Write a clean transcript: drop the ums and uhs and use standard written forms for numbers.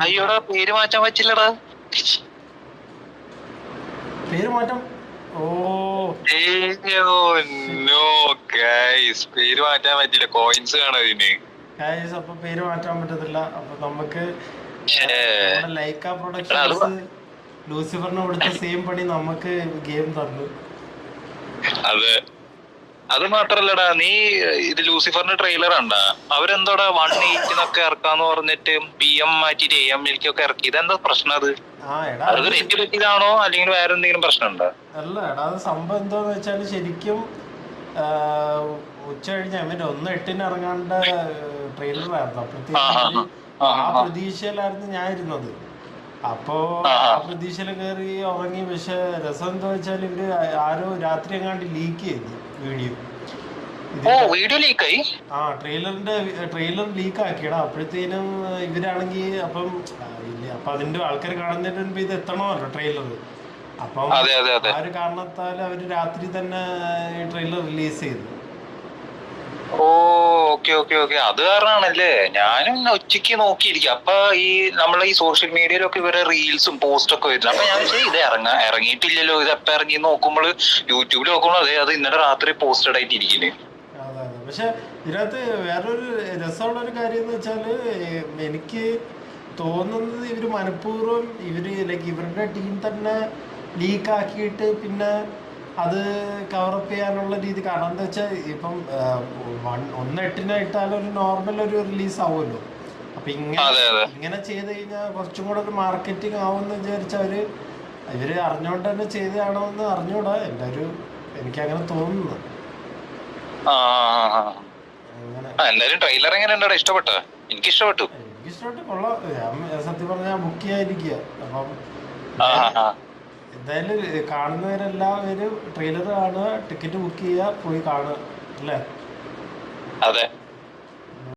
അയ്യോടാ പേര് മാറ്റാൻ പറ്റില്ലടാ. പേര് മാറ്റം. ഓ നോ ഗൈസ്, പേര് മാറ്റാൻ പറ്റില്ല. കോയിൻസ് കാണാം ഇതിന്. ഗൈസ്, അപ്പൊ പേര് മാറ്റാൻ പറ്റത്തില്ല. അപ്പൊ നമുക്ക് ഛേ. നമ്മുടെ ലൈക്ക എടാ, പ്രൊഡക്ഷൻസ് ലൂസിഫറിന് കൊടുത്ത സെയിം പണി നമുക്ക് ഗെയിം തന്നു. അത് മാത്രല്ലടാ, നീ ഇത് ലൂസിഫറിന്റെ ട്രെയിലർ കണ്ടാ? അവരെന്തോടാ 180 ഇറക്കാന്ന് പറഞ്ഞിട്ട് PM മാറ്റിട്ട് AM-ലേക്കൊക്കെ ഇറക്കി. ഇതെന്താ പ്രശ്നം? അത് ആ എടാ, അത് നെറ്റ് പറ്റിയതാണോ അല്ലെങ്കിൽ വേറെ എന്തെങ്കിലും പ്രശ്നമുണ്ടോ? അല്ല എടാ, അത് സംഭവം എന്താന്ന് വെച്ചാല് ശരിക്കും ഉച്ച കഴിഞ്ഞ 1/8 ഇറങ്ങാണ്ട ട്രെയിലറായിരുന്നു. അപ്പോഴത്തേക്കും ആ പ്രതീക്ഷയിലായിരുന്നു ഞാൻ ഇരുന്നത്. അപ്പോ ആ പ്രതീക്ഷയിൽ കയറി ഉറങ്ങി. പക്ഷെ രസം എന്താ വെച്ചാൽ ഇവര് ആരോ രാത്രി എങ്ങാണ്ട് ലീക്ക് ചെയ്തു വീഡിയോ. വീഡിയോ ലീക്കായി. ട്രെയിലർ ലീക്ക് ആക്കിയടാ. അപ്പോഴത്തേനും ഇവരാണെങ്കിൽ അപ്പം അതിന്റെ ആൾക്കാർ കാണുന്നതിന് മുൻപ് ഇത് എത്തണമല്ലോ ട്രെയിലർ. അപ്പം ആ ഒരു കാരണത്താൽ അവര് രാത്രി തന്നെ ട്രെയിലർ റിലീസ് ചെയ്തു. ഓക്കെ. അത് കാരണാണല്ലേ. ഞാനും ഉച്ചക്ക് നോക്കിയിരിക്കും. അപ്പൊ ഈ നമ്മളെ ഈ സോഷ്യൽ മീഡിയയിലൊക്കെ ഇവരെ റീൽസും പോസ്റ്റ് ഒക്കെ വരുന്നു. അപ്പൊ ഞാൻ ഇത് ഇറങ്ങിയിട്ടില്ലല്ലോ, ഇത് എപ്പ ഇറങ്ങി നോക്കുമ്പോൾ യൂട്യൂബിൽ നോക്കുമ്പോൾ അത് ഇന്നലെ രാത്രി പോസ്റ്റഡ് ആയിട്ട് ഇരിക്കുന്നു. അതെ. പക്ഷെ ഇതിനകത്ത് വേറൊരു രസമുള്ള ഒരു കാര്യം എന്ന് വെച്ചാല്, എനിക്ക് തോന്നുന്നത് ഇവര് മനഃപൂർവ്വം ഇവരുടെ ടീം തന്നെ ലീക്ക് ആക്കിയിട്ട് പിന്നെ അത് കവറപ്പ് ചെയ്യാനുള്ള രീതി. കാരണം എന്താ വെച്ചാൽ ഇപ്പം 1/8 ഇട്ടാലും ഒരു നോർമൽ ഒരു റിലീസ് ആവുമല്ലോ. അപ്പൊ ഇങ്ങനെ ചെയ്ത് കഴിഞ്ഞാൽ കുറച്ചും കൂടെ ഒരു മാർക്കറ്റിംഗ് ആവുമെന്ന് വിചാരിച്ചവര് ഇവര് അറിഞ്ഞോണ്ട് തന്നെ ചെയ്തതാണോ എന്ന് അറിഞ്ഞൂടാ. എനിക്കങ്ങനെ തോന്നുന്നു. എന്തായാലും ട്രെയിലർ എങ്ങനെയുണ്ടാ? ഇഷ്ടപ്പെട്ടോ? എനിക്കിഷ്ടപ്പെട്ടു. കൊള്ളാം. ഞാൻ സത്യം പറഞ്ഞാൽ ബുക്ക് ചെയ്യാതിരിക്കുക. അപ്പം എന്തായാലും കാണുന്നവരെല്ലാവരും ട്രെയിലർ കാണുക, ടിക്കറ്റ് ബുക്ക് ചെയ്യുക, പോയി കാണുക അല്ലേ? അതെ.